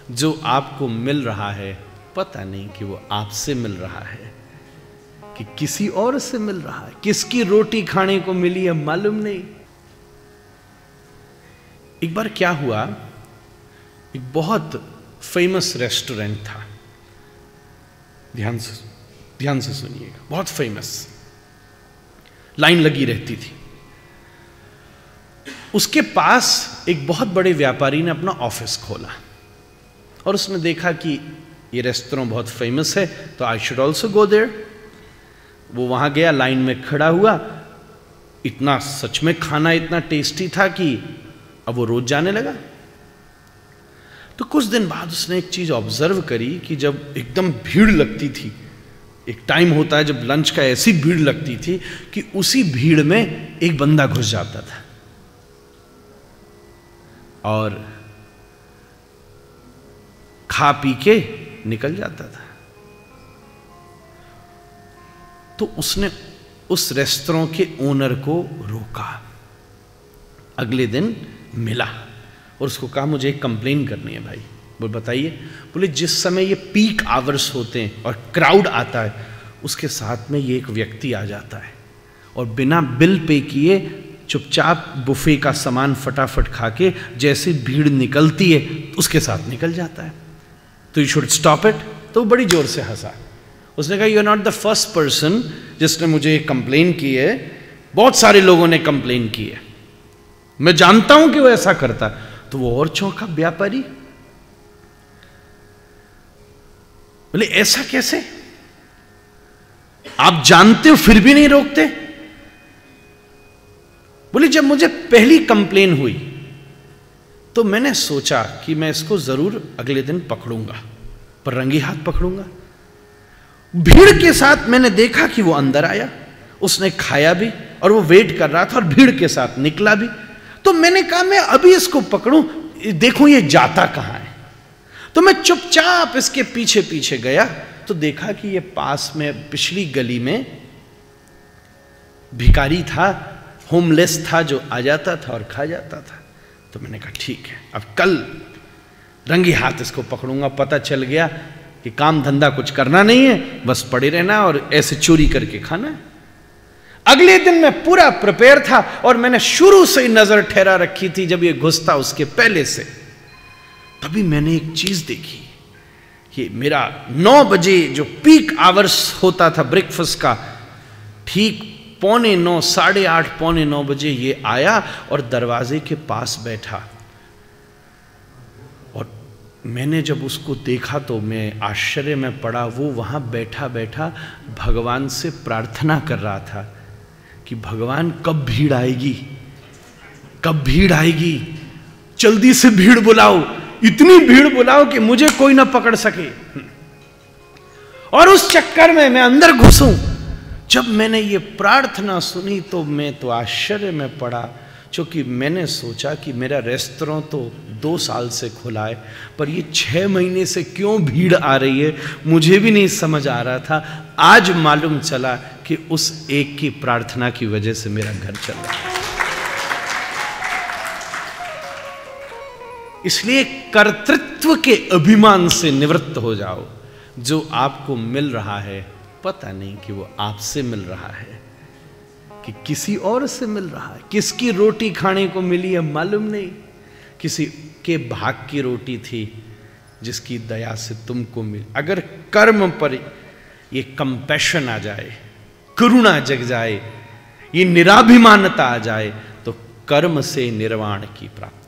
जो आपको मिल रहा है पता नहीं कि वो आपसे मिल रहा है कि किसी और से मिल रहा है। किसकी रोटी खाने को मिली है मालूम नहीं। एक बार क्या हुआ, एक बहुत फेमस रेस्टोरेंट था, ध्यान से सुनिएगा, बहुत फेमस, लाइन लगी रहती थी। उसके पास एक बहुत बड़े व्यापारी ने अपना ऑफिस खोला और उसने देखा कि ये रेस्टोरेंट बहुत फेमस है तो I should also go there. वो वहां गया, लाइन में खड़ा हुआ। इतना सच में खाना इतना टेस्टी था कि अब वो रोज जाने लगा। तो कुछ दिन बाद उसने एक चीज ऑब्जर्व करी कि जब एकदम भीड़ लगती थी, एक टाइम होता है जब लंच का ऐसी भीड़ लगती थी कि उसी भीड़ में एक बंदा घुस जाता था और खा पी के निकल जाता था। तो उसने उस रेस्टोरेंट के ओनर को रोका। अगले दिन मिला और उसको कहा मुझे एक कंप्लेन करनी है भाई। बोल बताइए। बोले जिस समय ये पीक आवर्स होते हैं और क्राउड आता है उसके साथ में ये एक व्यक्ति आ जाता है और बिना बिल पे किए चुपचाप बुफे का सामान फटाफट खा के जैसे भीड़ निकलती है उसके साथ निकल जाता है, तो यू शुड स्टॉप इट। तो बड़ी जोर से हंसा। उसने कहा you are not the first person जिसने मुझे कंप्लेन की है, बहुत सारे लोगों ने कंप्लेन की है, मैं जानता हूं कि वो ऐसा करता। तो वो और चौंका व्यापारी। बोले ऐसा कैसे, आप जानते हो फिर भी नहीं रोकते? बोले जब मुझे पहली कंप्लेन हुई तो मैंने सोचा कि मैं इसको जरूर अगले दिन पकड़ूंगा, पर रंगी हाथ पकड़ूंगा। भीड़ के साथ मैंने देखा कि वो अंदर आया, उसने खाया भी और वो वेट कर रहा था और भीड़ के साथ निकला भी। तो मैंने कहा मैं अभी इसको पकड़ूं, देखूं ये जाता कहां है। तो मैं चुपचाप इसके पीछे पीछे गया तो देखा कि ये पास में पिछली गली में भिखारी था, होमलेस था, जो आ जाता था और खा जाता था। तो मैंने कहा ठीक है, अब कल रंगी हाथ इसको पकड़ूंगा। पता चल गया कि काम धंधा कुछ करना नहीं है, बस पड़े रहना और ऐसे चोरी करके खाना है। अगले दिन मैं पूरा प्रिपेयर था और मैंने शुरू से ही नजर ठहरा रखी थी जब ये घुसता उसके पहले से। तभी मैंने एक चीज देखी कि मेरा 9 बजे जो पीक आवर्स होता था ब्रेकफास्ट का, ठीक 8:45, 8:30, 8:45 बजे ये आया और दरवाजे के पास बैठा। और मैंने जब उसको देखा तो मैं आश्चर्य में पड़ा। वो वहां बैठा बैठा भगवान से प्रार्थना कर रहा था कि भगवान कब भीड़ आएगी, कब भीड़ आएगी, जल्दी से भीड़ बुलाओ, इतनी भीड़ बुलाओ कि मुझे कोई ना पकड़ सके। और उस चक्कर में मैं अंदर घुसूं। जब मैंने ये प्रार्थना सुनी तो मैं तो आश्चर्य में पड़ा, क्योंकि मैंने सोचा कि मेरा रेस्टोरेंट तो 2 साल से खुला है, पर ये 6 महीने से क्यों भीड़ आ रही है मुझे भी नहीं समझ आ रहा था। आज मालूम चला कि उस एक की प्रार्थना की वजह से मेरा घर चल रहा है। इसलिए कर्तृत्व के अभिमान से निवृत्त हो जाओ। जो आपको मिल रहा है पता नहीं कि वो आपसे मिल रहा है कि किसी और से मिल रहा है। किसकी रोटी खाने को मिली है मालूम नहीं। किसी के भाग की रोटी थी जिसकी दया से तुमको मिली। अगर कर्म पर ये कंपैशन आ जाए, करुणा जग जाए, ये निराभिमानता आ जाए, तो कर्म से निर्वाण की प्राप्ति।